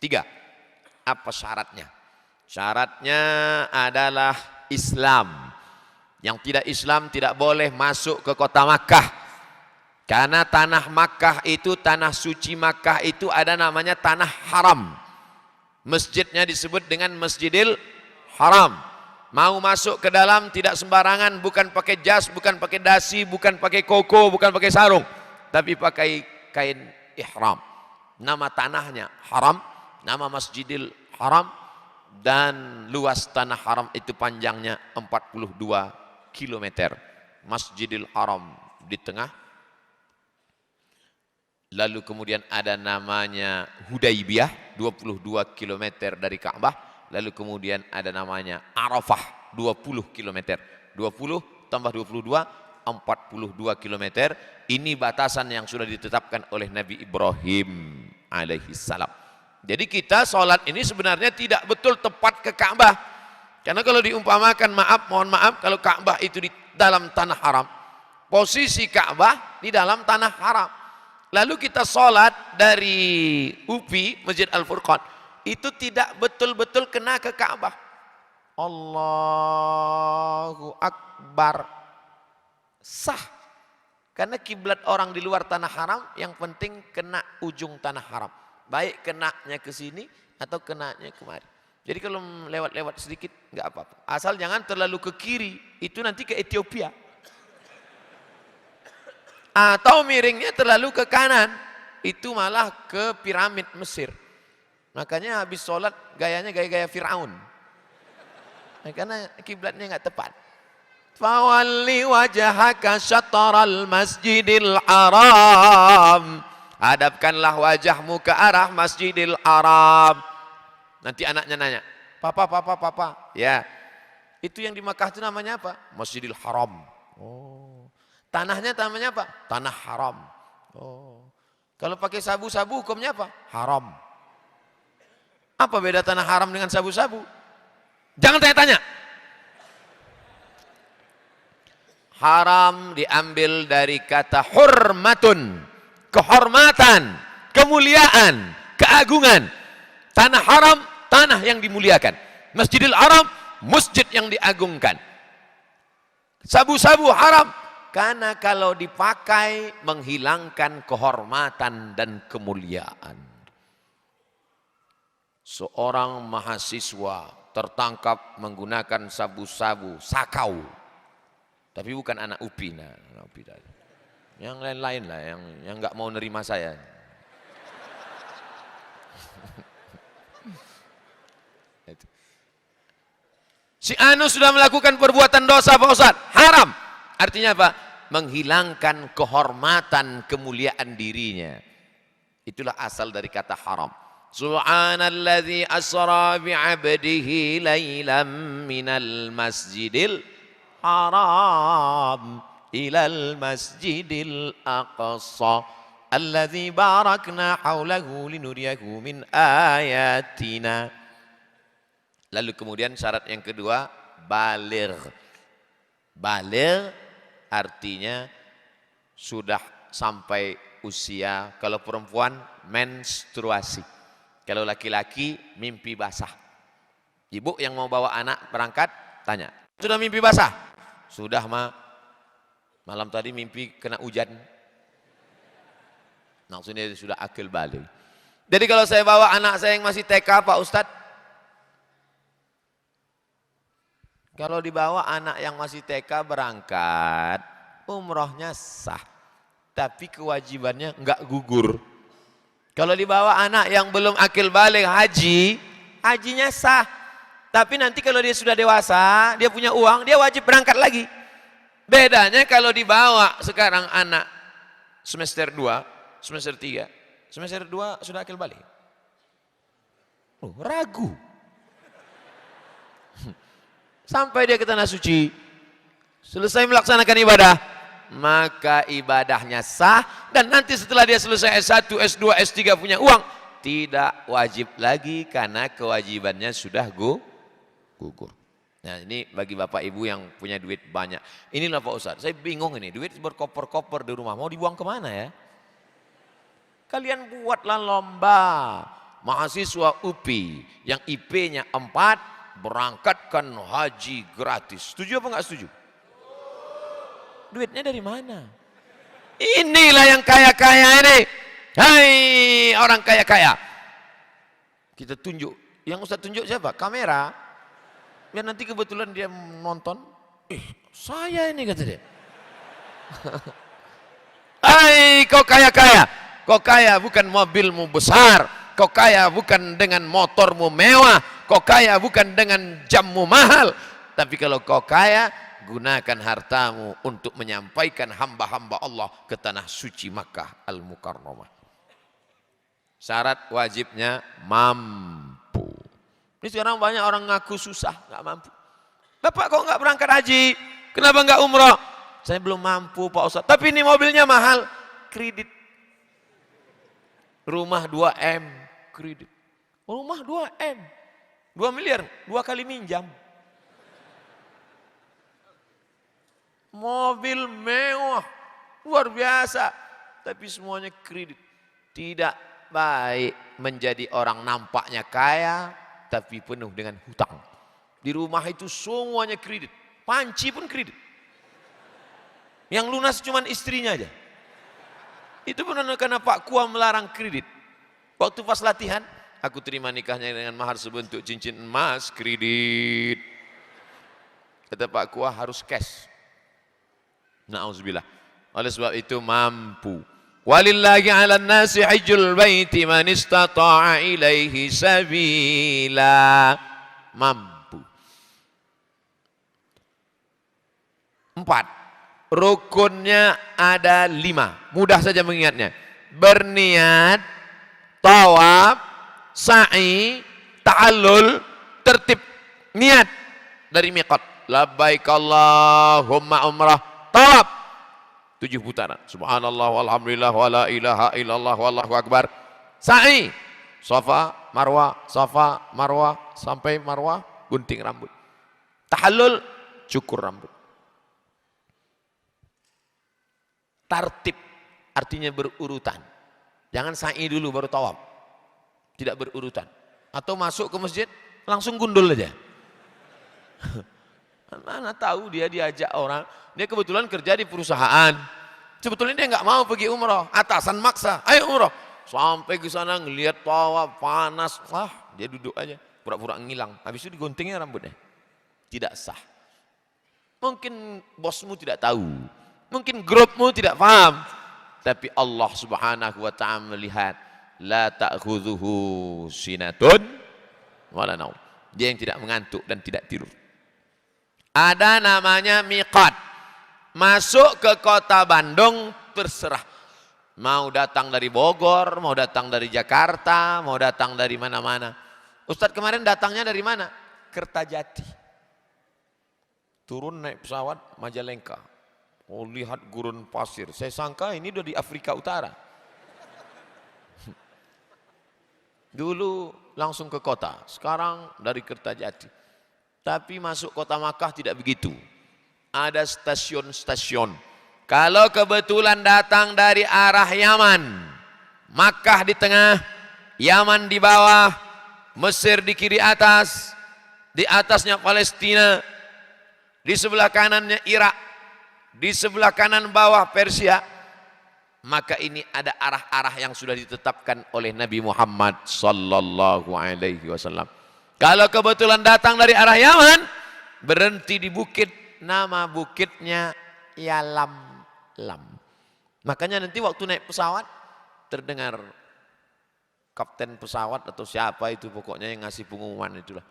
Tiga. Apa syaratnya? Syaratnya adalah Islam. Yang tidak Islam tidak boleh masuk ke kota Makkah. Karena tanah Makkah itu, tanah suci Makkah itu ada namanya tanah haram. Masjidnya disebut dengan Masjidil Haram. Mau masuk ke dalam tidak sembarangan, bukan pakai jas, bukan pakai dasi, bukan pakai koko, bukan pakai sarung, tapi pakai kain ihram. Nama tanahnya haram, nama Masjidil Haram, dan luas tanah haram itu panjangnya 42 km. Masjidil Haram di tengah. Lalu kemudian ada namanya Hudaybiyah, 22 km dari Ka'bah. Lalu kemudian ada namanya Arafah, 20 km. 20 tambah 22, 42 km. Ini batasan yang sudah ditetapkan oleh Nabi Ibrahim alaihi salam. Jadi kita sholat ini sebenarnya tidak betul tepat ke Ka'bah. Karena kalau diumpamakan, mohon maaf, kalau Ka'bah itu di dalam tanah haram, posisi Ka'bah di dalam tanah haram. Lalu kita sholat dari UPI, Masjid Al-Furqan, itu tidak betul-betul kena ke Ka'bah. Allahu Akbar. Sah. Karena kiblat orang di luar tanah haram, yang penting kena ujung tanah haram. Baik kenanya ke sini atau kenanya kemari. Jadi kalau lewat-lewat sedikit nggak apa-apa. Asal jangan terlalu ke kiri, itu nanti ke Ethiopia. Atau miringnya terlalu ke kanan, itu malah ke piramid Mesir. Makanya habis sholat gayanya gaya-gaya Fir'aun. Karena kiblatnya nggak tepat. Fawalli wajhaka syatral masjidil haram. Hadapkanlah wajahmu ke arah Masjidil Haram. Nanti anaknya nanya, papa. Ya, itu yang di Makkah itu namanya apa? Masjidil Haram. Oh. Tanahnya namanya apa? Tanah haram. Oh. Kalau pakai sabu-sabu hukumnya apa? Haram. Apa beda tanah haram dengan sabu-sabu? Jangan tanya-tanya. Haram diambil dari kata hurmatun, kehormatan, kemuliaan, keagungan. Tanah haram, tanah yang dimuliakan. Masjidil Haram, masjid yang diagungkan. Sabu-sabu haram. Karena kalau dipakai menghilangkan kehormatan dan kemuliaan. Seorang mahasiswa tertangkap menggunakan sabu-sabu, sakau. Tapi bukan anak UPI. Yang lain-lain lah, yang nggak mau nerima saya. Si Anu sudah melakukan perbuatan dosa, Pak Ustaz. Haram. Artinya apa? Menghilangkan kehormatan, kemuliaan dirinya. Itulah asal dari kata haram. Subhanalladzi asra bi'abdihi laylan minal masjidil haram ilal masjidil aqsa alladzi barakna haulahu linuriyahu min ayatina. Lalu kemudian syarat yang kedua, baligh. Baligh artinya sudah sampai usia, kalau perempuan menstruasi, kalau laki-laki mimpi basah. Ibu yang mau bawa anak berangkat tanya, sudah mimpi basah? Sudah, Ma. Malam tadi mimpi kena hujan. Maksudnya sudah akil balik. Jadi kalau saya bawa anak saya yang masih TK, Pak Ustadz, kalau dibawa anak yang masih TK berangkat, umrohnya sah. Tapi kewajibannya enggak gugur. Kalau dibawa anak yang belum akil balik haji, hajinya sah. Tapi nanti kalau dia sudah dewasa, dia punya uang, dia wajib berangkat lagi. Bedanya kalau dibawa sekarang anak semester 2, semester 3, semester 2 sudah akil balik. Oh, ragu. Sampai dia ke tanah suci, selesai melaksanakan ibadah, maka ibadahnya sah. Dan nanti setelah dia selesai S1, S2, S3 punya uang, tidak wajib lagi karena kewajibannya sudah gugur. Nah, ini bagi bapak ibu yang punya duit banyak. Inilah Pak Ustadz, saya bingung ini, duit berkoper-koper di rumah, mau dibuang kemana ya? Kalian buatlah lomba, mahasiswa UPI yang IP-nya 4 berangkatkan haji gratis. Setuju apa enggak setuju? Duitnya dari mana? Inilah yang kaya-kaya ini. Hai orang kaya-kaya. Kita tunjuk. Yang Ustaz tunjuk siapa? Kamera. Biar nanti kebetulan dia nonton. Saya ini kata dia. Hai kau kaya-kaya. Kau kaya bukan mobilmu besar. Kau kaya bukan dengan motormu mewah. Kau kaya bukan dengan jammu mahal. Tapi kalau kau kaya, gunakan hartamu untuk menyampaikan hamba-hamba Allah ke tanah suci Makkah Al-Mukarramah. Syarat wajibnya mampu. Ini sekarang banyak orang ngaku susah, nggak mampu. Bapak kok nggak berangkat haji? Kenapa nggak umroh? Saya belum mampu Pak Ustaz. Tapi ini mobilnya mahal, kredit. Rumah 2M, kredit. Rumah 2M, 2 miliar, 2 kali minjam. Mobil mewah, luar biasa. Tapi semuanya kredit. Tidak baik menjadi orang nampaknya kaya, tapi penuh dengan hutang. Di rumah itu semuanya kredit. Panci pun kredit. Yang lunas cuma istrinya aja. Itu pun karena Pak Kua melarang kredit. Waktu pas latihan, aku terima nikahnya dengan mahar sebentuk cincin emas, kredit. Kata Pak Kua harus cash. Na'udzubillah. Oleh sebab itu mampu. Walillahi 'alan nasi hajjul baiti man istata'a ilaihi sabila. Mampu. 4. Rukunnya ada 5. Mudah saja mengingatnya. Berniat, tawaf, sa'i, ta'allul, tertib, niat dari miqat. Labbaik Allahumma umrah, tawaf 7 putaran. Subhanallah walhamdulillah wala ilaha illallah wallahu akbar. Sa'i, Safa, Marwah, sampai Marwah gunting rambut. Tahallul, cukur rambut. Tartib artinya berurutan. Jangan sa'i dulu baru tawaf. Tidak berurutan. Atau masuk ke masjid langsung gundul aja. Mana tahu dia diajak orang. Dia kebetulan kerja di perusahaan. Sebetulnya dia nggak mau pergi umroh. Atasan maksa, ayo umroh. Sampai ke sana ngelihat tawaf panas. Wah, dia duduk aja. Pura-pura ngilang. Habis itu diguntingnya rambutnya. Tidak sah. Mungkin bosmu tidak tahu. Mungkin grupmu tidak paham. Tapi Allah subhanahu wa ta'ala melihat. La ta'khudhuhu sinatun wala naum. Dia yang tidak mengantuk dan tidak tidur. Ada namanya miqat. Masuk ke kota Bandung terserah. Mau datang dari Bogor, mau datang dari Jakarta, mau datang dari mana-mana. Ustadz kemarin datangnya dari mana? Kertajati. Turun naik pesawat Majalengka. Oh, lihat gurun pasir. Saya sangka ini udah di Afrika Utara. Dulu langsung ke kota. Sekarang dari Kertajati. Tapi masuk kota Makkah tidak begitu. Ada stasiun-stasiun. Kalau kebetulan datang dari arah Yaman. Makkah di tengah. Yaman di bawah. Mesir di kiri atas. Di atasnya Palestina. Di sebelah kanannya Irak. Di sebelah kanan bawah Persia, maka ini ada arah-arah yang sudah ditetapkan oleh Nabi Muhammad sallallahu alaihi wasallam. Kalau kebetulan datang dari arah Yaman, berhenti di bukit, nama bukitnya Yalamlam. Makanya nanti waktu naik pesawat terdengar kapten pesawat atau siapa itu pokoknya yang ngasih pengumuman itulah.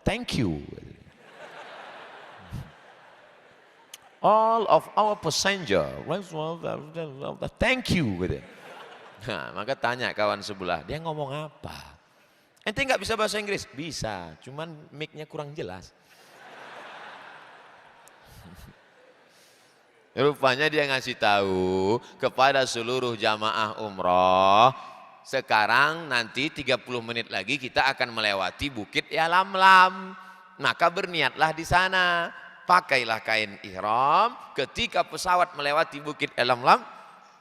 Thank you. All of our passenger, thank you. Nah, maka tanya kawan sebelah, dia ngomong apa? Ente nggak bisa bahasa Inggris? Bisa, cuman mic-nya kurang jelas. Rupanya dia ngasih tahu kepada seluruh jamaah umroh, sekarang nanti 30 menit lagi kita akan melewati Bukit Yalamlam. Maka berniatlah di sana. Pakailah kain ihram, ketika pesawat melewati Bukit Yalamlam,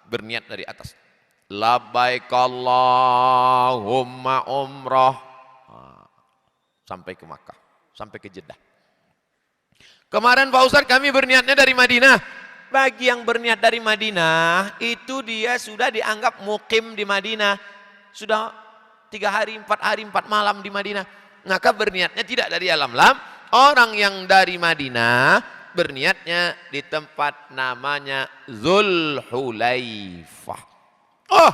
berniat dari atas. labbaik Allahumma umrah. Sampai ke Makkah, sampai ke Jeddah. Kemarin Pak Ustadz kami berniatnya dari Madinah. Bagi yang berniat dari Madinah, itu dia sudah dianggap mukim di Madinah. Sudah 3 hari, 4 hari, 4 malam di Madinah. Maka berniatnya tidak dari Alam-Lam. Orang yang dari Madinah, berniatnya di tempat namanya Zulhulaifah. Oh,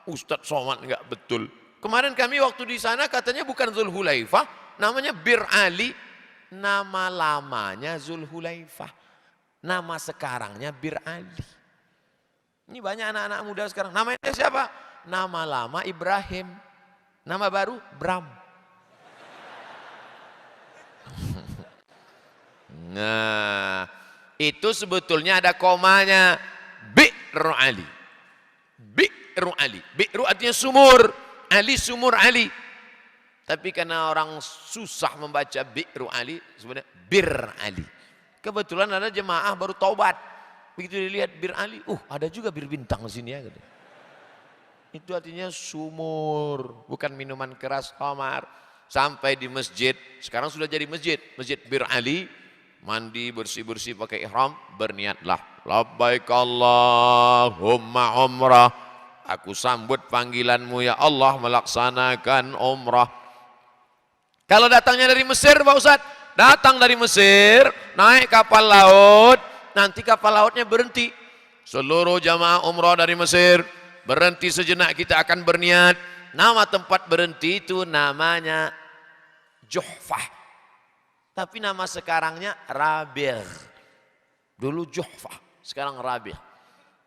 Ustadz Somad enggak betul. Kemarin kami waktu di sana katanya bukan Zulhulaifah, namanya Bir Ali. Nama lamanya Zulhulaifah. Nama sekarangnya Bir Ali. Ini banyak anak-anak muda sekarang. Namanya siapa? Nama lama Ibrahim. Nama baru Bram. Nah, itu sebetulnya ada komanya. Bi'ru Ali. Bi'ru Ali. Bi'ru artinya sumur. Ali sumur Ali. Tapi karena orang susah membaca Bi'ru Ali, sebenarnya Bir Ali. Kebetulan ada jemaah baru taubat. Begitu dilihat Bir Ali, ada juga bir bintang di sini ya. Itu artinya sumur, bukan minuman keras khamar. Sampai di masjid, sekarang sudah jadi masjid. Masjid Bir Ali, mandi bersih-bersih pakai ihram, berniatlah. Labbaik Allahumma umrah. Aku sambut panggilanmu ya Allah melaksanakan umrah. Kalau datangnya dari Mesir Pak Ustadz, datang dari Mesir, naik kapal laut, nanti kapal lautnya berhenti. Seluruh jamaah umrah dari Mesir, berhenti sejenak kita akan berniat. Nama tempat berhenti itu namanya Juhfah. Tapi nama sekarangnya Rabi'. Dulu Juhfah, sekarang Rabi'.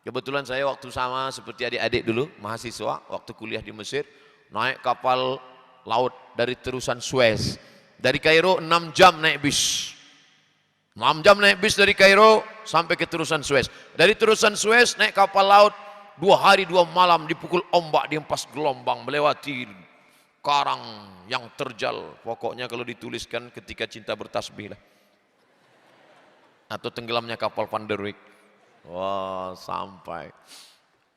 Kebetulan saya waktu sama seperti adik-adik dulu, mahasiswa, waktu kuliah di Mesir, naik kapal laut dari terusan Suez. Dari Kairo 6 jam naik bis. 6 jam naik bis dari Kairo sampai ke terusan Suez. Dari terusan Suez naik kapal laut 2 hari 2 malam dipukul ombak, dihempas gelombang, melewati karang yang terjal. Pokoknya kalau dituliskan ketika cinta bertasbih lah. Atau tenggelamnya kapal Van der Wijk. Wah, sampai.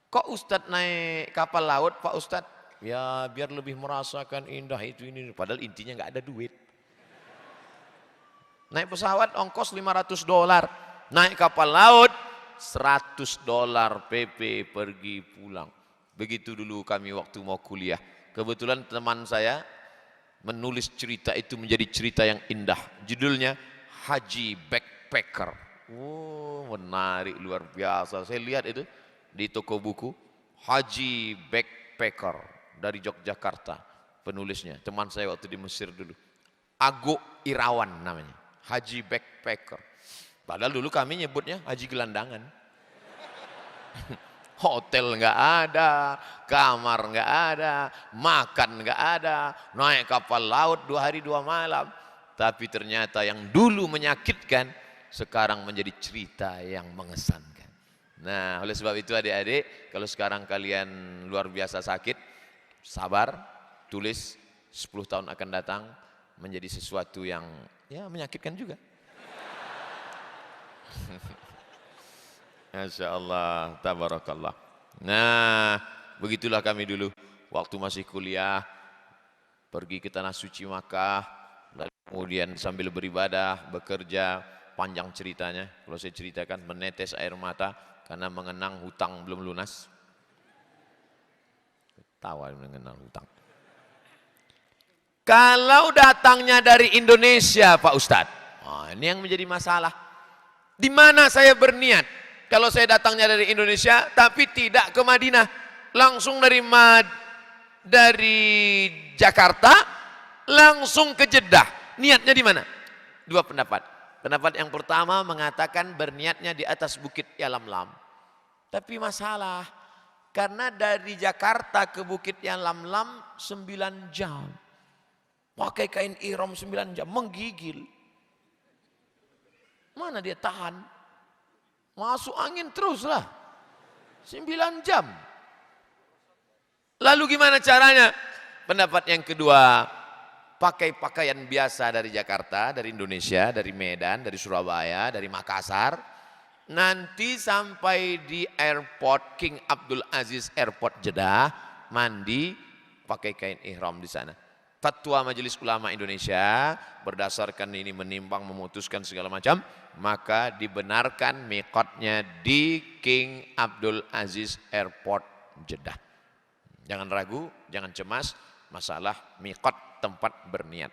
Kok Ustadz naik kapal laut Pak Ustadz? Ya biar lebih merasakan indah itu ini. Padahal intinya nggak ada duit. Naik pesawat ongkos $500. Naik kapal laut $100 PP pergi pulang. Begitu dulu kami waktu mau kuliah. Kebetulan teman saya menulis cerita itu menjadi cerita yang indah. Judulnya Haji Backpacker. Menarik luar biasa. Saya lihat itu di toko buku. Haji Backpacker. Dari Yogyakarta penulisnya, teman saya waktu di Mesir dulu, Ago Irawan namanya, Haji Backpacker. Padahal dulu kami nyebutnya Haji Gelandangan. Hotel nggak ada, kamar nggak ada, makan nggak ada, naik kapal laut 2 hari 2 malam. Tapi ternyata yang dulu menyakitkan sekarang menjadi cerita yang mengesankan. Nah, oleh sebab itu adik-adik, kalau sekarang kalian luar biasa sakit, sabar, tulis 10 tahun akan datang menjadi sesuatu yang ya menyakitkan juga. Masya Allah, tabarakallah. Nah, begitulah kami dulu waktu masih kuliah, pergi ke tanah suci Makkah, lalu kemudian sambil beribadah, bekerja, panjang ceritanya. Kalau saya ceritakan menetes air mata karena mengenang hutang belum lunas. Tawa mengenal hutang. Kalau datangnya dari Indonesia Pak Ustadz, ini yang menjadi masalah. Di mana saya berniat? Kalau saya datangnya dari Indonesia tapi tidak ke Madinah, langsung dari Jakarta langsung ke Jeddah. Niatnya di mana? 2 pendapat. Pendapat yang pertama mengatakan berniatnya di atas Bukit Yalamlam. Tapi masalah, karena dari Jakarta ke Bukit Yalamlam 9 jam. Pakai kain ihram 9 jam, menggigil. Mana dia tahan? Masuk angin terus lah. 9 jam. Lalu gimana caranya? Pendapat yang kedua, pakai pakaian biasa dari Jakarta, dari Indonesia, dari Medan, dari Surabaya, dari Makassar. nanti sampai di airport King Abdul Aziz Airport Jeddah, mandi pakai kain ihram di sana. Fatwa Majelis Ulama Indonesia berdasarkan ini menimbang memutuskan segala macam, maka dibenarkan miqatnya di King Abdul Aziz Airport Jeddah. Jangan ragu, jangan cemas masalah miqat tempat berniat.